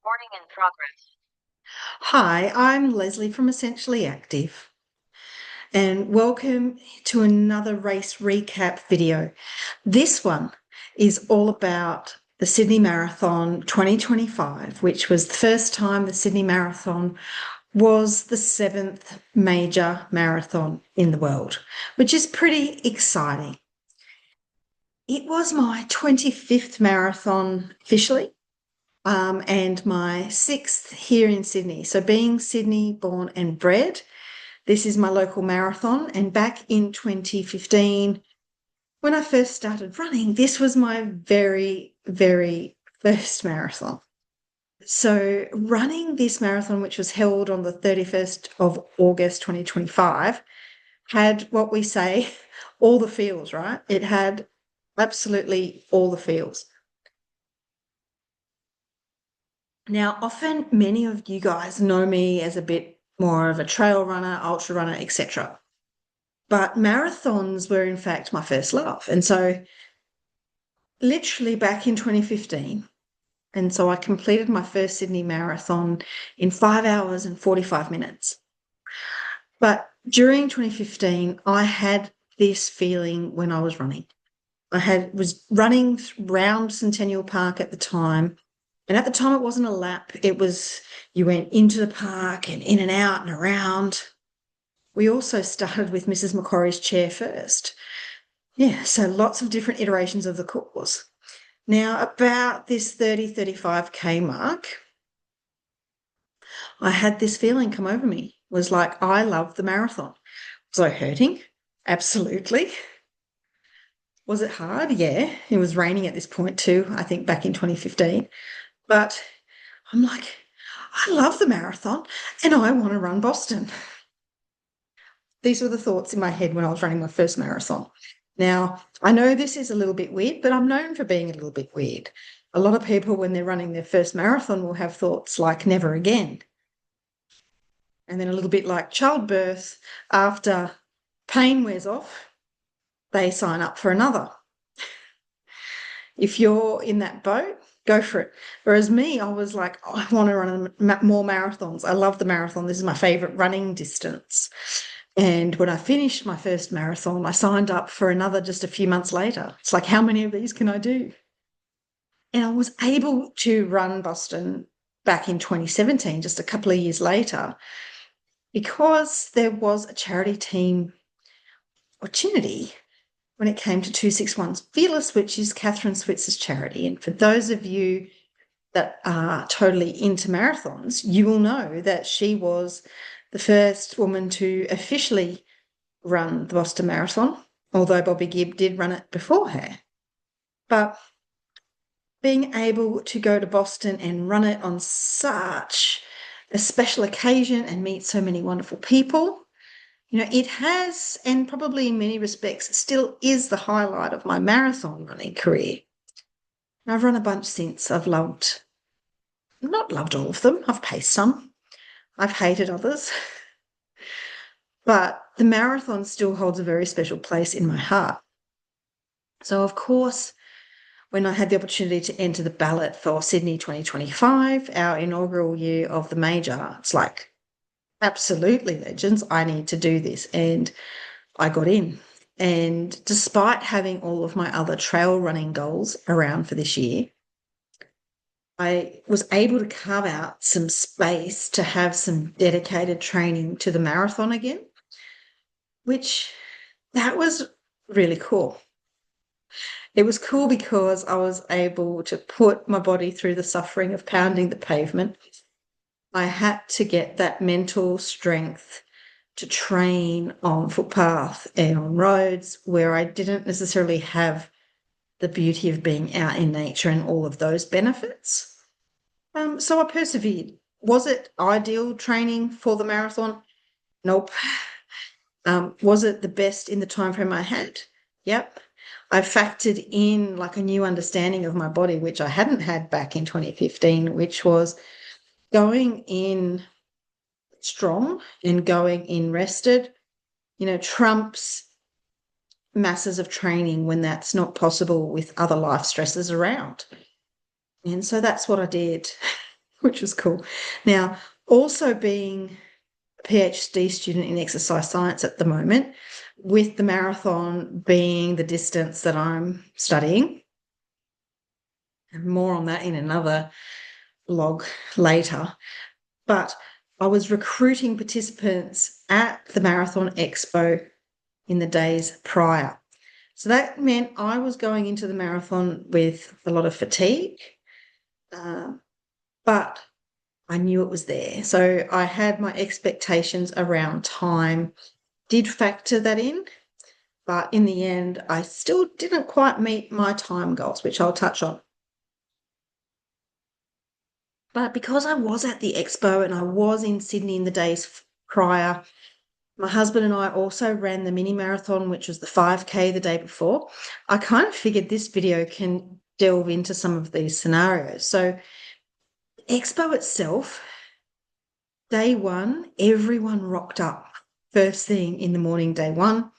Recording in progress. Hi, I'm Leslie from Essentially Active, and welcome to another race recap video. This one is all about the Sydney Marathon 2025, which was the first time the Sydney Marathon was the seventh major marathon in the world, which is pretty exciting. It was my 25th marathon officially. And my sixth here in Sydney. So, being Sydney born and bred, this is my local marathon. And back in 2015, when I first started running, this was my very, very first marathon. So, running this marathon, which was held on the 31st of August 2025, had what we say all the feels, right? It had absolutely all the feels. Now, often many of you guys know me as a bit more of a trail runner, ultra runner, etc. But marathons were in fact my first love. And so literally back in 2015, and so I completed my first Sydney marathon in 5 hours and 45 minutes. But during 2015, I had this feeling when I was running. Was running around Centennial Park at the time. And at the time, it wasn't a lap. It was you went into the park and in and out and around. We also started with Mrs. Macquarie's chair first. Yeah, so lots of different iterations of the course. Now, about this 35K mark, I had this feeling come over me. It was like, I love the marathon. Was I hurting? Absolutely. Was it hard? Yeah. It was raining at this point too, I think back in 2015. But I'm like, I love the marathon and I want to run Boston. These were the thoughts in my head when I was running my first marathon. Now, I know this is a little bit weird, but I'm known for being a little bit weird. A lot of people, when they're running their first marathon, will have thoughts like never again. And then a little bit like childbirth, after pain wears off, they sign up for another. If you're in that boat, go for it. Whereas me, I was like, oh, I want to run more marathons. I love the marathon. This is my favorite running distance. And when I finished my first marathon, I signed up for another just a few months later. It's like, how many of these can I do? And I was able to run Boston back in 2017, just a couple of years later, because there was a charity team opportunity when it came to 261's Fearless, which is Catherine Switzer's charity. And for those of you that are totally into marathons, you will know that she was the first woman to officially run the Boston Marathon, although Bobby Gibb did run it before her. But being able to go to Boston and run it on such a special occasion and meet so many wonderful people, it has, and probably in many respects, still is the highlight of my marathon running career. I've run a bunch since. Not loved all of them. I've paced some. I've hated others. But the marathon still holds a very special place in my heart. So, of course, when I had the opportunity to enter the ballot for Sydney 2025, our inaugural year of the major, it's like, absolutely, legends, I need to do this. And I got in. And despite having all of my other trail running goals around for this year, I was able to carve out some space to have some dedicated training to the marathon again, which that was really cool. It was cool because I was able to put my body through the suffering of pounding the pavement. I had to get that mental strength to train on footpath and on roads where I didn't necessarily have the beauty of being out in nature and all of those benefits. So I persevered. Was it ideal training for the marathon? Nope. Was it the best in the time frame I had? Yep. I factored in like a new understanding of my body, which I hadn't had back in 2015, which was going in strong and going in rested, trumps masses of training when that's not possible with other life stresses around. And so that's what I did. which was cool. Now, also being a PhD student in exercise science at the moment, with the marathon being the distance that I'm studying, and more on that in another blog later. But I was recruiting participants at the Marathon Expo in the days prior. So that meant I was going into the marathon with a lot of fatigue, but I knew it was there. So I had my expectations around time, did factor that in, but in the end, I still didn't quite meet my time goals, which I'll touch on. But because I was at the expo and I was in Sydney in the days prior, my husband and I also ran the mini marathon, which was the 5K the day before. I kind of figured this video can delve into some of these scenarios. So, expo itself, day one, everyone rocked up first thing in the morning, day one,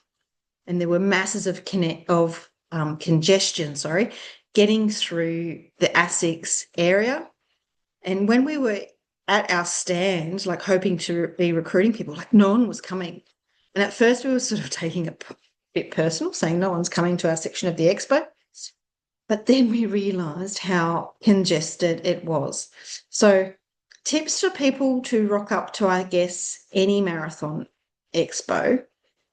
and there were masses of congestion, getting through the ASICS area. And when we were at our stand, like hoping to be recruiting people, like no one was coming. And at first we were sort of taking it a bit personal, saying no one's coming to our section of the expo. But then we realised how congested it was. So tips for people to rock up to, I guess, any marathon expo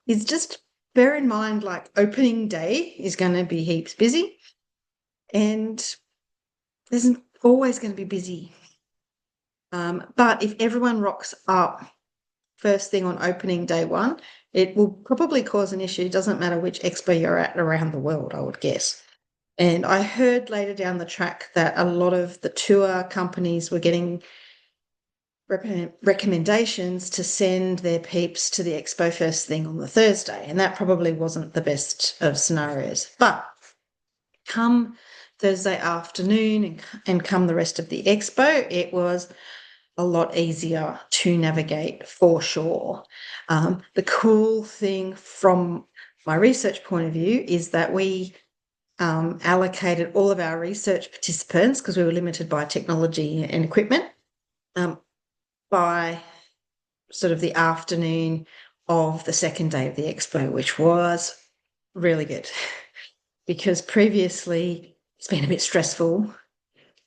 is just bear in mind, like opening day is going to be heaps busy and there's always going to be busy. But if everyone rocks up first thing on opening day one, it will probably cause an issue. It doesn't matter which expo you're at around the world, I would guess. And I heard later down the track that a lot of the tour companies were getting recommendations to send their peeps to the expo first thing on the Thursday. And that probably wasn't the best of scenarios. But come Thursday afternoon and come the rest of the expo, it was a lot easier to navigate for sure. The cool thing from my research point of view is that we allocated all of our research participants, because we were limited by technology and equipment, by sort of the afternoon of the second day of the expo, which was really good because previously it's been a bit stressful,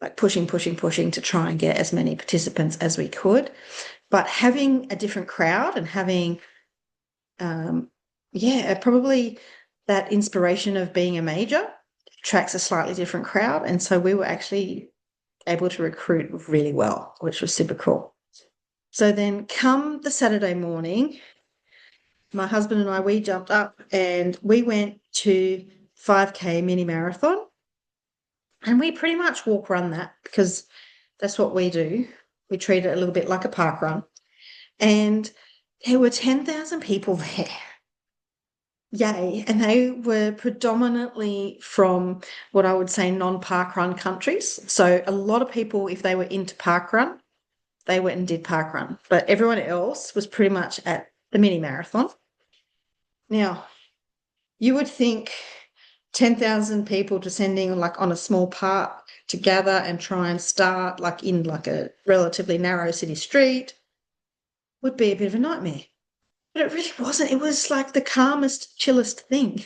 like pushing to try and get as many participants as we could. But having a different crowd and having, probably that inspiration of being a major attracts a slightly different crowd. And so we were actually able to recruit really well, which was super cool. So then come the Saturday morning, my husband and I, we jumped up and we went to 5K mini marathon. And we pretty much walk run that because that's what we do. We treat it a little bit like a park run. And there were 10,000 people there. Yay. And they were predominantly from what I would say non-park run countries. So a lot of people, if they were into park run, they went and did park run. But everyone else was pretty much at the mini marathon. Now, you would think 10,000 people descending like on a small park to gather and try and start like in like a relatively narrow city street would be a bit of a nightmare. But it really wasn't. It was like the calmest, chillest thing.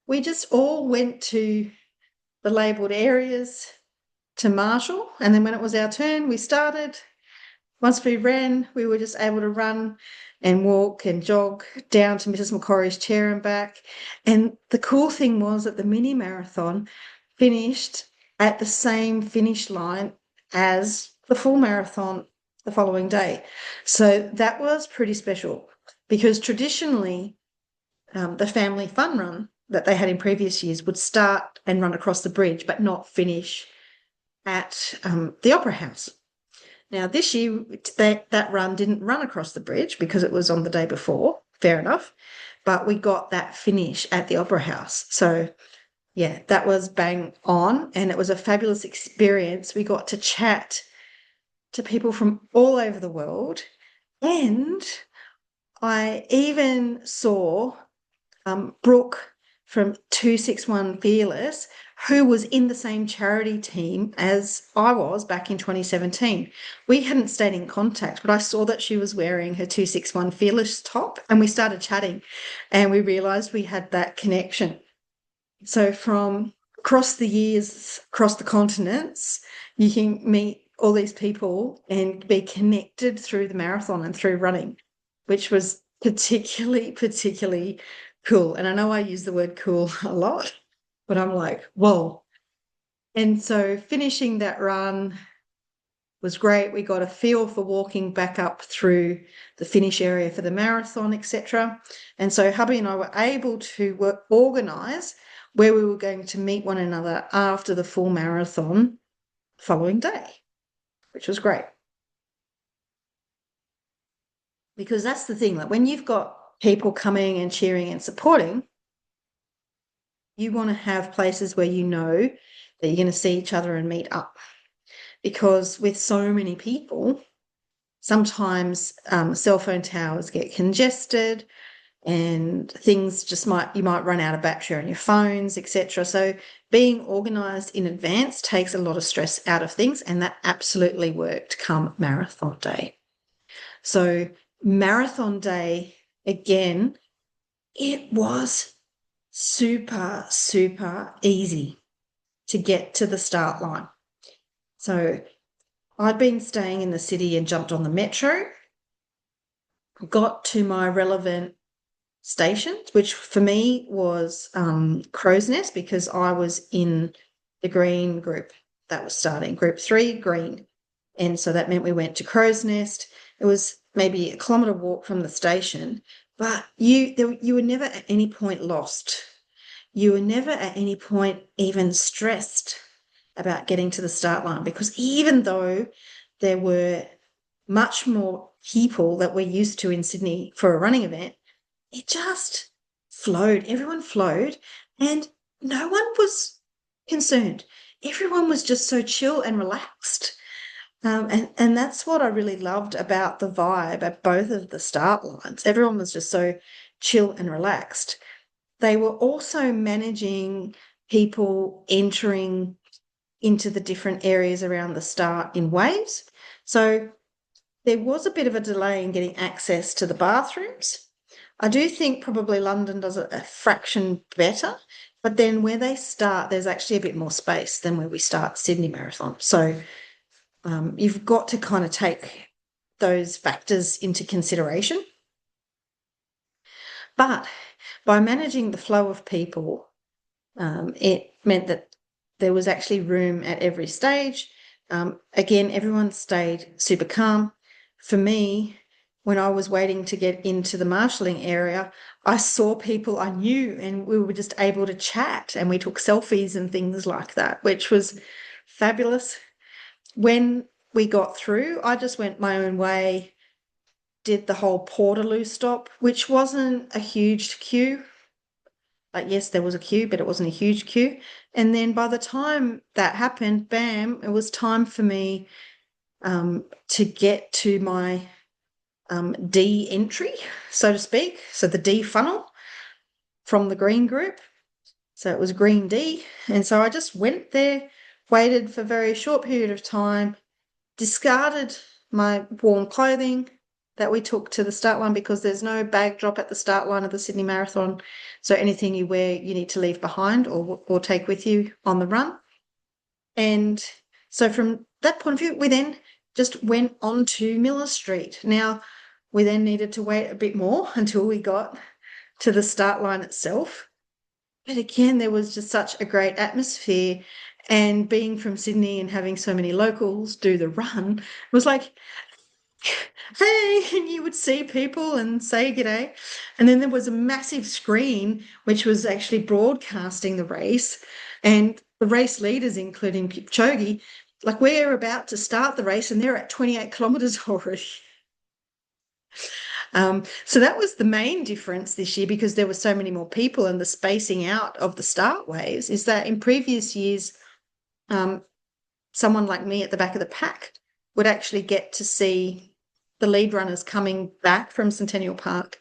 We just all went to the labelled areas to marshal, and then when it was our turn, we started. Once we ran, we were just able to run and walk and jog down to Mrs. Macquarie's chair and back. And the cool thing was that the mini marathon finished at the same finish line as the full marathon the following day. So that was pretty special because traditionally the family fun run that they had in previous years would start and run across the bridge but not finish at the Opera House. Now, this year, that run didn't run across the bridge because it was on the day before, fair enough, but we got that finish at the Opera House. So, yeah, that was bang on, and it was a fabulous experience. We got to chat to people from all over the world, and I even saw Brooke from 261 Fearless, who was in the same charity team as I was back in 2017. We hadn't stayed in contact, but I saw that she was wearing her 261 Fearless top, and we started chatting, and we realized we had that connection. So from across the years, across the continents, you can meet all these people and be connected through the marathon and through running, which was particularly cool. And I know I use the word cool a lot, but I'm like, whoa. And so finishing that run was great. We got a feel for walking back up through the finish area for the marathon, etc. And so hubby and I were able to organise where we were going to meet one another after the full marathon following day, which was great. Because that's the thing, like when you've got people coming and cheering and supporting, you want to have places where you know that you're going to see each other and meet up. Because with so many people, sometimes cell phone towers get congested and things just you might run out of battery on your phones, etc. So being organised in advance takes a lot of stress out of things, and that absolutely worked come marathon day. So marathon day, again, it was super easy to get to the start line. So I'd been staying in the city and jumped on the metro, got to my relevant stations, which for me was Crow's Nest, because I was in the green group that was starting, group 3, green. And so that meant we went to Crow's Nest. It was maybe a kilometre walk from the station, but you were never at any point lost. You were never at any point even stressed about getting to the start line, because even though there were much more people that we're used to in Sydney for a running event, it just flowed. Everyone flowed, and no one was concerned. Everyone was just so chill and relaxed. And that's what I really loved about the vibe at both of the start lines. Everyone was just so chill and relaxed. They were also managing people entering into the different areas around the start in waves. So there was a bit of a delay in getting access to the bathrooms. I do think probably London does it a fraction better, but then where they start, there's actually a bit more space than where we start Sydney Marathon. So you've got to kind of take those factors into consideration. But by managing the flow of people, it meant that there was actually room at every stage. Again, everyone stayed super calm. For me, when I was waiting to get into the marshalling area, I saw people I knew, and we were just able to chat, and we took selfies and things like that, which was fabulous. When we got through, I just went my own way, did the whole Portaloo stop, which wasn't a huge queue. Like, yes, there was a queue, but it wasn't a huge queue. And then by the time that happened, bam, it was time for me to get to my D entry, so to speak. So the D funnel from the green group. So it was green D. And so I just went there, waited for a very short period of time, discarded my warm clothing that we took to the start line, because there's no bag drop at the start line of the Sydney Marathon. So anything you wear, you need to leave behind or take with you on the run. And so from that point of view, we then just went on to Miller Street. Now, we then needed to wait a bit more until we got to the start line itself. But again, there was just such a great atmosphere. And being from Sydney and having so many locals do the run, it was like, hey, and you would see people and say g'day. And then there was a massive screen which was actually broadcasting the race, and the race leaders, including Kipchoge, like, we're about to start the race and they're at 28 kilometres already. So that was the main difference this year, because there were so many more people, and the spacing out of the start waves is that in previous years, someone like me at the back of the pack would actually get to see the lead runners coming back from Centennial Park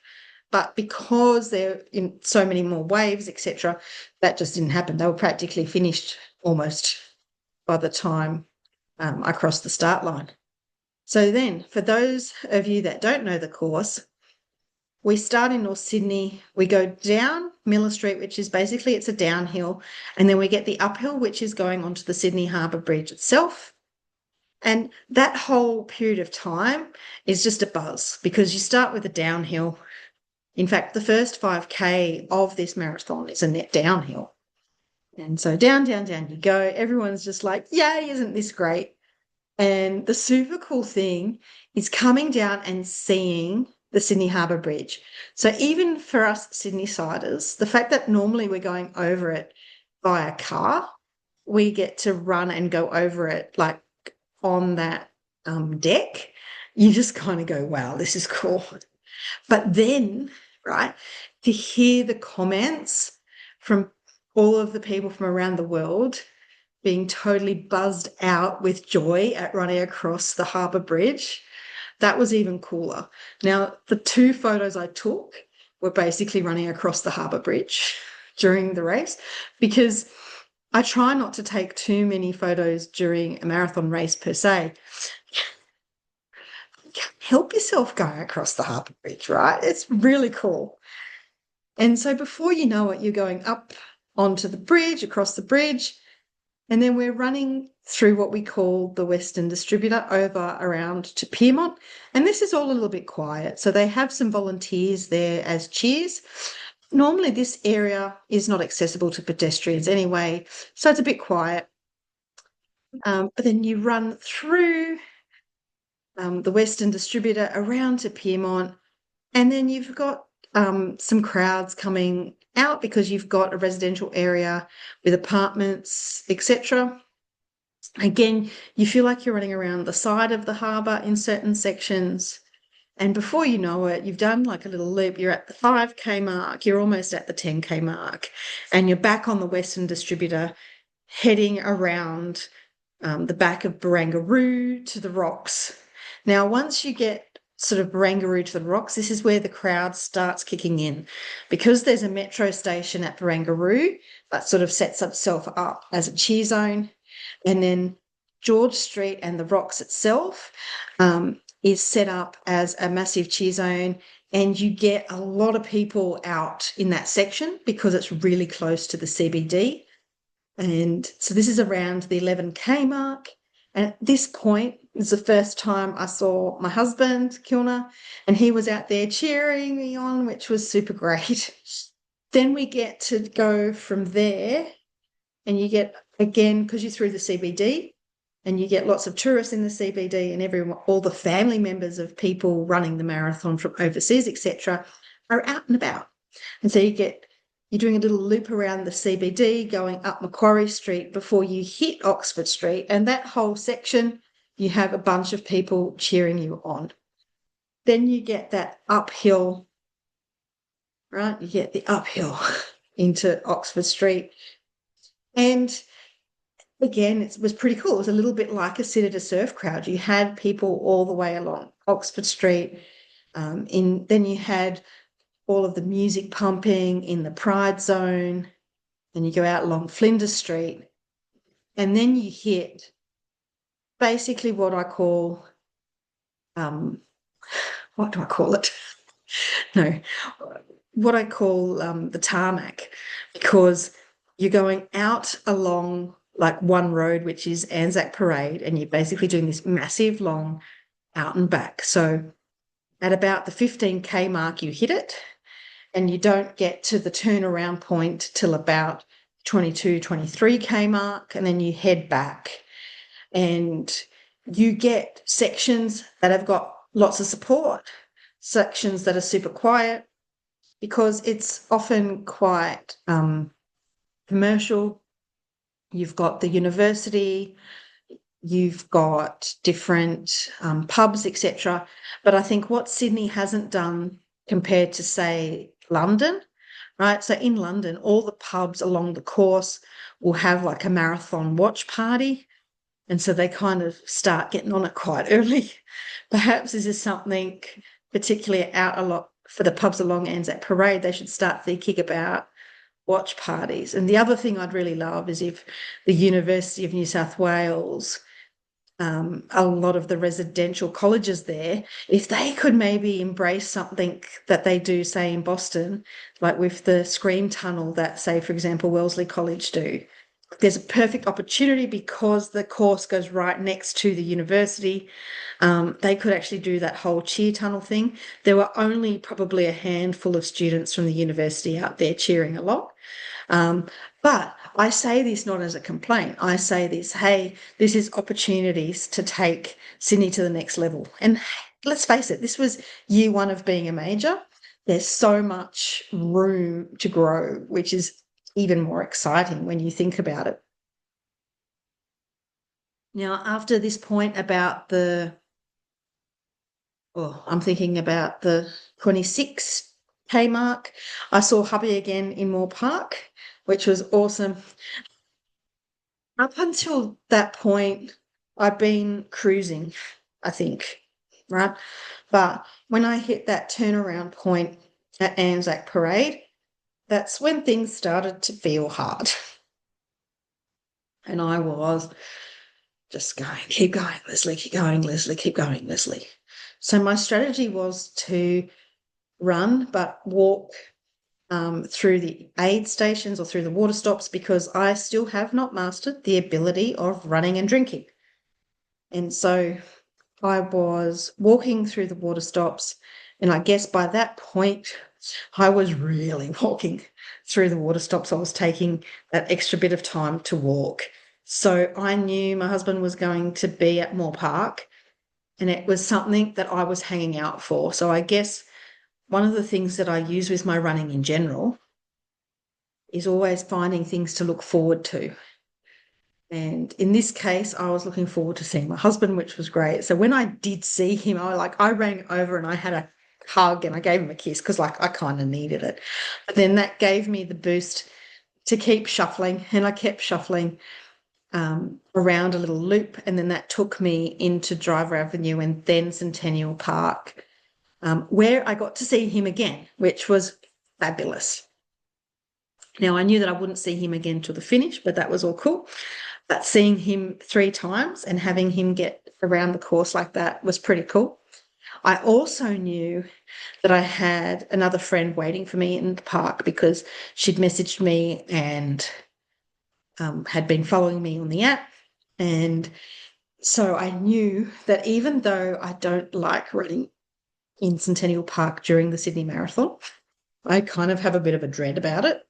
But because they're in so many more waves, etc., that just didn't happen. They were practically finished almost by the time I crossed the start line. So then, for those of you that don't know the course, we start in North Sydney, we go down Miller Street, which is basically, it's a downhill, and then we get the uphill, which is going onto the Sydney Harbour Bridge itself. And that whole period of time is just a buzz because you start with a downhill. In fact, the first 5K of this marathon is a net downhill. And so down, down, down you go. Everyone's just like, yay, isn't this great? And the super cool thing is coming down and seeing the Sydney Harbour Bridge. So even for us Sydney-siders, the fact that normally we're going over it by a car, we get to run and go over it like on that deck. You just kind of go, wow, this is cool. But then, right, to hear the comments from all of the people from around the world being totally buzzed out with joy at running across the Harbour Bridge, that was even cooler. Now, the 2 photos I took were basically running across the Harbour Bridge during the race because I try not to take too many photos during a marathon race per se. Help yourself going across the Harbour Bridge, right? It's really cool. And so before you know it, you're going up onto the bridge, across the bridge, and then we're running through what we call the Western Distributor over around to Pyrmont. And this is all a little bit quiet. So they have some volunteers there as cheers. Normally this area is not accessible to pedestrians anyway, so it's a bit quiet. But then you run through the Western Distributor around to Pyrmont, and then you've got some crowds coming out because you've got a residential area with apartments, etc. Again, you feel like you're running around the side of the harbour in certain sections. And before you know it, you've done like a little loop. You're at the 5K mark, you're almost at the 10K mark, and you're back on the Western Distributor heading around the back of Barangaroo to the rocks. Now, once you get sort of Barangaroo to the rocks, this is where the crowd starts kicking in. Because there's a metro station at Barangaroo, that sort of sets itself up as a cheer zone. And then George Street and the rocks itself is set up as a massive cheer zone, and you get a lot of people out in that section because it's really close to the CBD. And so this is around the 11K mark. And at this point, it was the first time I saw my husband, Kilner, and he was out there cheering me on, which was super great. Then we get to go from there, and you get, again, because you're through the CBD, and you get lots of tourists in the CBD, and everyone, all the family members of people running the marathon from overseas, etc., are out and about. And so you're doing a little loop around the CBD, going up Macquarie Street before you hit Oxford Street. And that whole section, you have a bunch of people cheering you on. Then you get that uphill, right? You get the uphill into Oxford Street. And again, it was pretty cool. It was a little bit like a City to Surf crowd. You had people all the way along Oxford Street. Then you had all of the music pumping in the Pride Zone, and you go out along Flinders Street, and then you hit basically what I call, what do I call it? No, what I call the tarmac, because you're going out along like one road, which is Anzac Parade, and you're basically doing this massive long out and back. So at about the 15K mark, you hit it, and you don't get to the turnaround point till about 22, 23K mark, and then you head back. And you get sections that have got lots of support, sections that are super quiet, because it's often quite commercial. You've got the university, you've got different pubs, etc. But I think what Sydney hasn't done compared to, say, London, right? So in London, all the pubs along the course will have like a marathon watch party. And so they kind of start getting on it quite early. Perhaps this is something particularly out for the pubs along Anzac Parade, they should start thinking about watch parties. And the other thing I'd really love is if the University of New South Wales, a lot of the residential colleges there, if they could maybe embrace something that they do, say, in Boston, like with the Scream Tunnel that, say, for example, Wellesley College do. There's a perfect opportunity because the course goes right next to the university. They could actually do that whole cheer tunnel thing. There were only probably a handful of students from the university out there cheering along. But I say this not as a complaint. I say this, hey, this is opportunities to take Sydney to the next level. And let's face it, this was year one of being a major. There's so much room to grow, which is even more exciting when you think about it. Now, after this point about I'm thinking about the 26K mark, I saw hubby again in Moore Park, which was awesome. Up until that point, I've been cruising, I think, right? But when I hit that turnaround point at Anzac Parade, that's when things started to feel hard. And I was just going, keep going, Leslie, keep going, Leslie, keep going, Leslie. So my strategy was to run, but walk through the aid stations or through the water stops because I still have not mastered the ability of running and drinking. And so I was walking through the water stops, and I guess by that point, I was really walking through the water stops. I was taking that extra bit of time to walk. So I knew my husband was going to be at Moore Park, and it was something that I was hanging out for. So I guess one of the things that I use with my running in general is always finding things to look forward to. And in this case, I was looking forward to seeing my husband, which was great. So when I did see him, I ran over and I had a hug and I gave him a kiss because I kind of needed it. But then that gave me the boost to keep shuffling, and I kept shuffling around a little loop, and then that took me into Driver Avenue and then Centennial Park, where I got to see him again, which was fabulous. Now, I knew that I wouldn't see him again till the finish, but that was all cool. But seeing him 3 times and having him get around the course like that was pretty cool. I also knew that I had another friend waiting for me in the park because she'd messaged me and had been following me on the app. And so I knew that even though I don't like running in Centennial Park during the Sydney Marathon, I kind of have a bit of a dread about it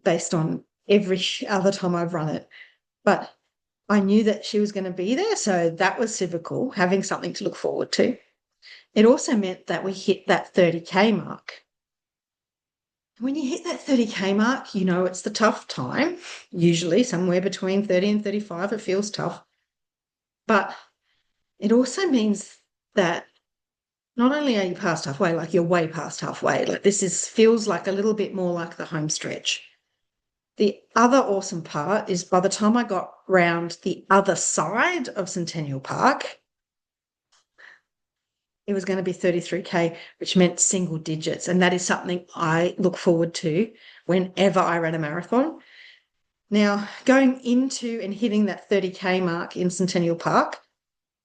based on every other time I've run it. But I knew that she was going to be there, so that was super cool, having something to look forward to. It also meant that we hit that 30K mark. When you hit that 30K mark, you know it's the tough time, usually somewhere between 30 and 35, it feels tough. But it also means that not only are you past halfway, like you're way past halfway, like feels like a little bit more like the home stretch. The other awesome part is by the time I got round the other side of Centennial Park, it was going to be 33K, which meant single digits. And that is something I look forward to whenever I run a marathon. Now, going into and hitting that 30K mark in Centennial Park,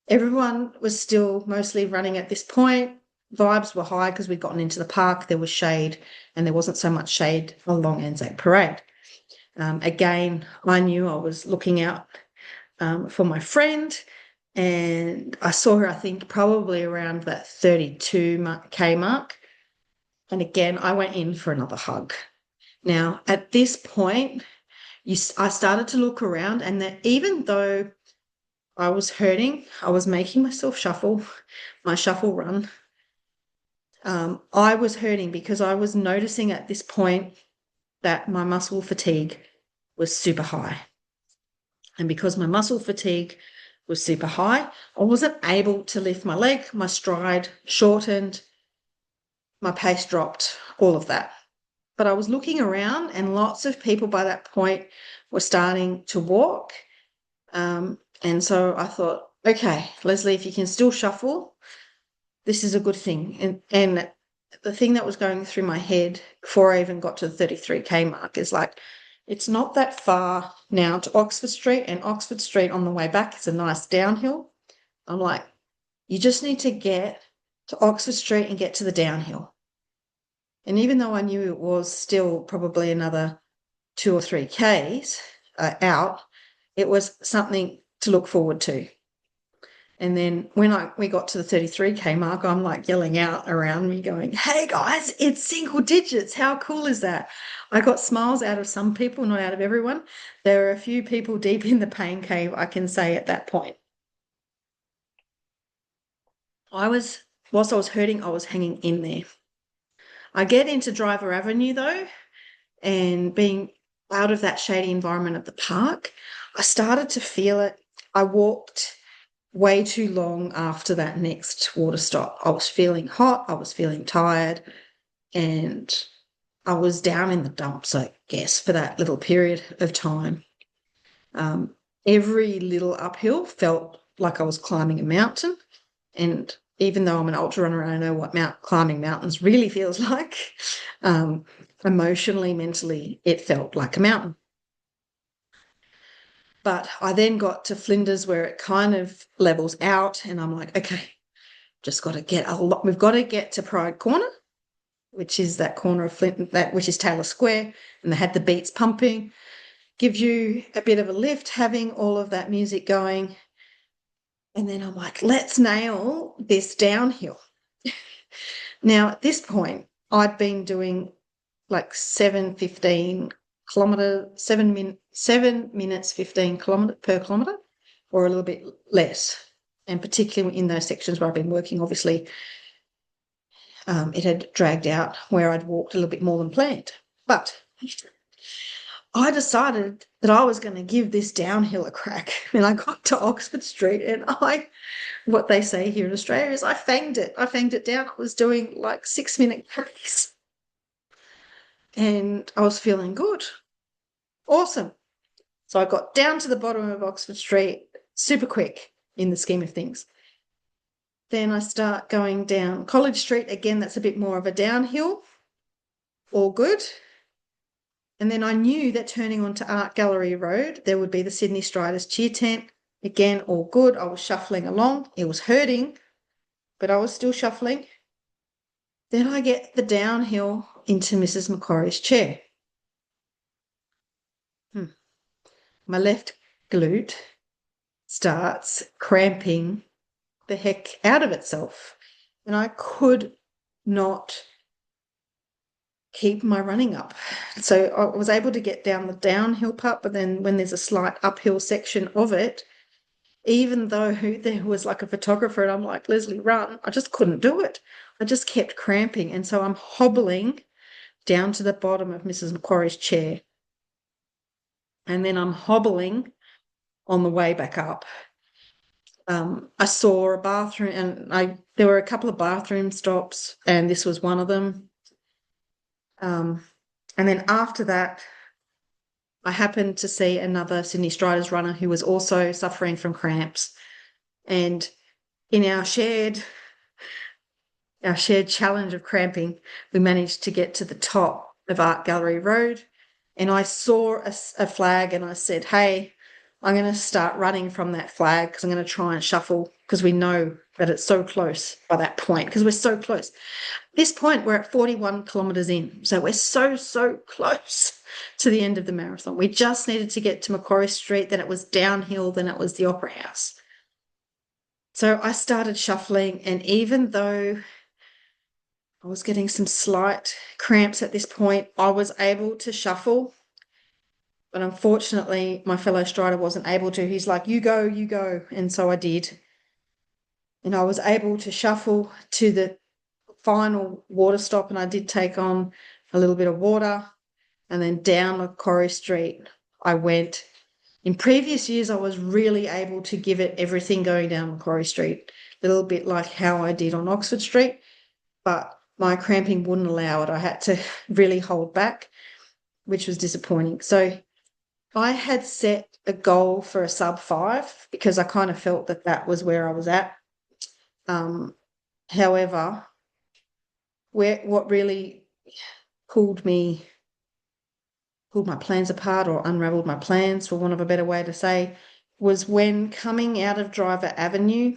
everyone was still mostly running at this point. Vibes were high because we'd gotten into the park, there was shade, and there wasn't so much shade along Anzac Parade. Again, I knew I was looking out for my friend, and I saw her, I think, probably around that 32K mark. And again, I went in for another hug. Now, at this point, I started to look around, and that even though I was hurting, I was making myself shuffle, my shuffle run. I was hurting because I was noticing at this point that my muscle fatigue was super high. And because my muscle fatigue was super high, I wasn't able to lift my leg, my stride shortened, my pace dropped, all of that. But I was looking around and lots of people by that point were starting to walk. And so I thought, okay, Leslie, if you can still shuffle, this is a good thing. And the thing that was going through my head before I even got to the 33K mark is like, it's not that far now to Oxford Street, and Oxford Street on the way back is a nice downhill. I'm like, you just need to get to Oxford Street and get to the downhill. And even though I knew it was still probably another 2 or 3 Ks out, it was something to look forward to. And then when we got to the 33K mark, I'm like yelling out around me going, hey guys, it's single digits. How cool is that? I got smiles out of some people, not out of everyone. There are a few people deep in the pain cave, I can say at that point. Whilst I was hurting, I was hanging in there. I get into Driver Avenue though, and being out of that shady environment of the park, I started to feel it. I walked way too long after that next water stop. I was feeling hot, I was feeling tired, and I was down in the dumps, I guess, for that little period of time. Every little uphill felt like I was climbing a mountain. And even though I'm an ultra runner and I know what climbing mountains really feels like, emotionally, mentally, it felt like a mountain. But I then got to Flinders where it kind of levels out, and I'm like, okay, just got to get a lot. We've got to get to Pride Corner, which is that corner of Flint, which is Taylor Square, and they had the beats pumping. Gives you a bit of a lift having all of that music going. And then I'm like, let's nail this downhill. Now, at this point, I'd been doing like 7 minutes 15 kilometer per kilometer, or a little bit less. And particularly in those sections where I've been working, obviously, it had dragged out where I'd walked a little bit more than planned. But I decided that I was going to give this downhill a crack. And I got to Oxford Street, and what they say here in Australia is I fanged it. I fanged it down. I was doing like 6-minute cracks. And I was feeling good. Awesome. So I got down to the bottom of Oxford Street super quick in the scheme of things. Then I start going down College Street. Again, that's a bit more of a downhill. All good. And then I knew that turning onto Art Gallery Road, there would be the Sydney Striders cheer tent. Again, all good. I was shuffling along. It was hurting, but I was still shuffling. Then I get the downhill into Mrs. Macquarie's chair. My left glute starts cramping the heck out of itself, and I could not keep my running up. So I was able to get down the downhill part, but then when there's a slight uphill section of it, even though there was like a photographer and I'm like, Leslie, run, I just couldn't do it. I just kept cramping. And so I'm hobbling down to the bottom of Mrs. Macquarie's chair. And then I'm hobbling on the way back up. I saw a bathroom, and there were a couple of bathroom stops, and this was one of them. And then after that, I happened to see another Sydney Striders runner who was also suffering from cramps. And in our shared challenge of cramping, we managed to get to the top of Art Gallery Road. And I saw a flag, and I said, hey, I'm going to start running from that flag because I'm going to try and shuffle, because we know that it's so close by that point, because we're so close. At this point, we're at 41 kilometres in. So we're so close to the end of the marathon. We just needed to get to Macquarie Street, then it was downhill, then it was the Opera House. So I started shuffling, and even though I was getting some slight cramps at this point, I was able to shuffle. But unfortunately, my fellow strider wasn't able to. He's like, you go. And so I did. And I was able to shuffle to the final water stop, and I did take on a little bit of water. And then down Macquarie Street I went. In previous years, I was really able to give it everything going down Macquarie Street, a little bit like how I did on Oxford Street, but my cramping wouldn't allow it. I had to really hold back, which was disappointing. So I had set a goal for a sub 5 because I kind of felt that was where I was at. However, what really pulled my plans apart, or unraveled my plans, for want of a better way to say, was when coming out of Driver Avenue,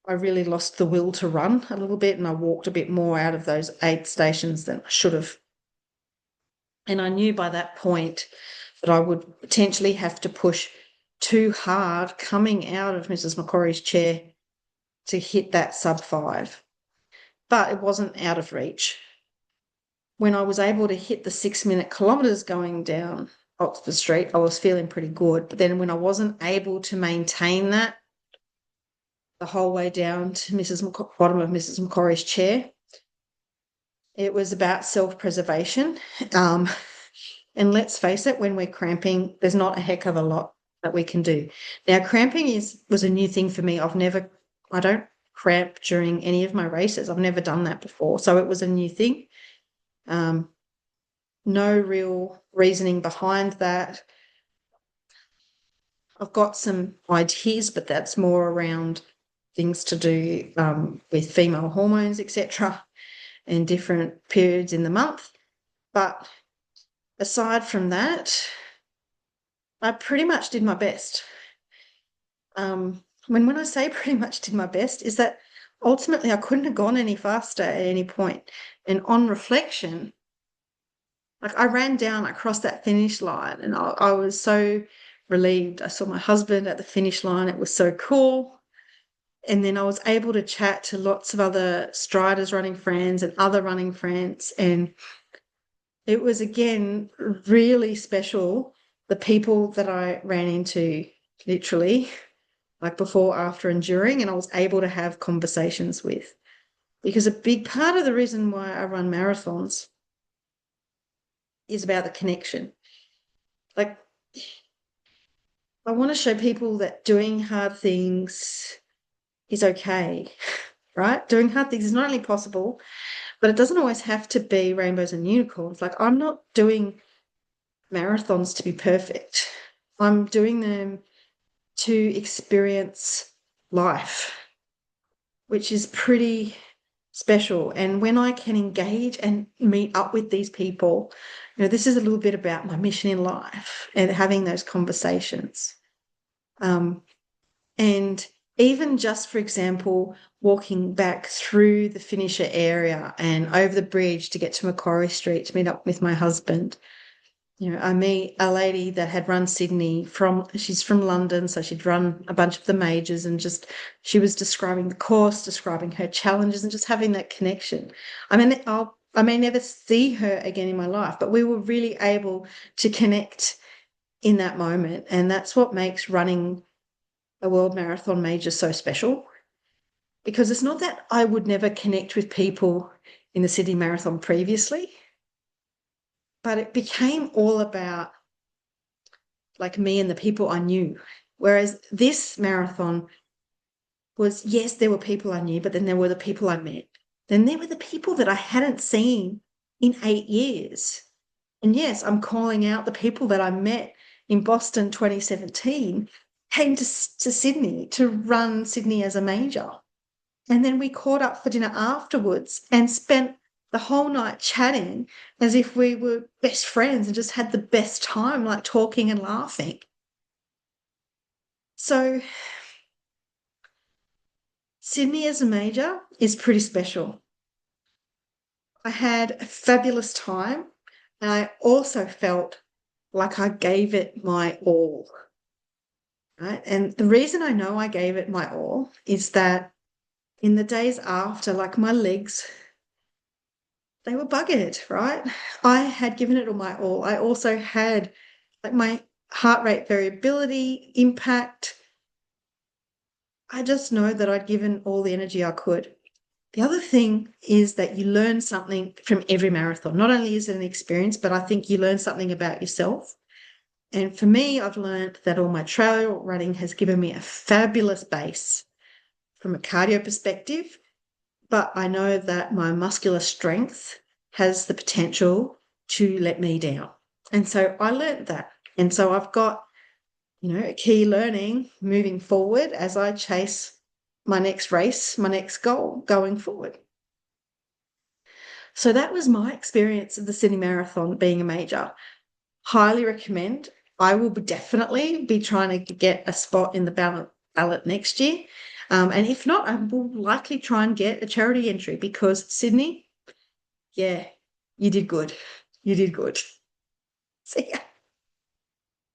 I really lost the will to run a little bit, and I walked a bit more out of those aid stations than I should have. And I knew by that point that I would potentially have to push too hard coming out of Mrs. McCorry's chair to hit that sub-5. But it wasn't out of reach. When I was able to hit the 6-minute kilometres going down Oxford Street, I was feeling pretty good. But then when I wasn't able to maintain that the whole way down to bottom of Mrs. McCorry's chair, it was about self-preservation. And let's face it, when we're cramping, there's not a heck of a lot that we can do. Now, cramping was a new thing for me. I don't cramp during any of my races. I've never done that before. So it was a new thing. No real reasoning behind that. I've got some ideas, but that's more around things to do with female hormones, etc., and different periods in the month. But aside from that, I pretty much did my best. When I say pretty much did my best, is that ultimately I couldn't have gone any faster at any point. And on reflection, like, I ran down, I crossed that finish line, and I was so relieved. I saw my husband at the finish line. It was so cool. And then I was able to chat to lots of other striders running friends and other running friends. And it was, again, really special. The people that I ran into, literally, like before, after, and during, and I was able to have conversations with. Because a big part of the reason why I run marathons is about the connection. Like, I want to show people that doing hard things is okay, right? Doing hard things is not only possible, but it doesn't always have to be rainbows and unicorns. Like, I'm not doing marathons to be perfect. I'm doing them to experience life, which is pretty special. And when I can engage and meet up with these people, this is a little bit about my mission in life and having those conversations. And even just, for example, walking back through the finisher area and over the bridge to get to Macquarie Street to meet up with my husband. I meet a lady that had run Sydney she's from London, so she'd run a bunch of the majors, and she was describing the course, describing her challenges, and just having that connection. I mean, I may never see her again in my life, but we were really able to connect in that moment. And that's what makes running a world marathon major so special, because it's not that I would never connect with people in the Sydney Marathon previously, but it became all about, like, me and the people I knew. Whereas this marathon was, yes, there were people I knew, but then there were the people I met. Then there were the people that I hadn't seen in 8 years. And yes, I'm calling out the people that I met in Boston 2017, came to Sydney to run Sydney as a major. And then we caught up for dinner afterwards and spent the whole night chatting as if we were best friends and just had the best time, like talking and laughing. So Sydney as a major is pretty special. I had a fabulous time, and I also felt like I gave it my all. Right? And the reason I know I gave it my all is that in the days after, like, my legs, they were buggered, right? I had given it all my all. I also had, like, my heart rate variability impact. I just know that I'd given all the energy I could. The other thing is that you learn something from every marathon. Not only is it an experience, but I think you learn something about yourself. And for me, I've learned that all my trail running has given me a fabulous base from a cardio perspective, but I know that my muscular strength has the potential to let me down. And so I learned that. And so I've got, a key learning moving forward as I chase my next race, my next goal going forward. So that was my experience of the Sydney Marathon being a major. Highly recommend. I will definitely be trying to get a spot in the ballot next year. And if not, I will likely try and get a charity entry because Sydney, yeah, you did good. You did good. See ya.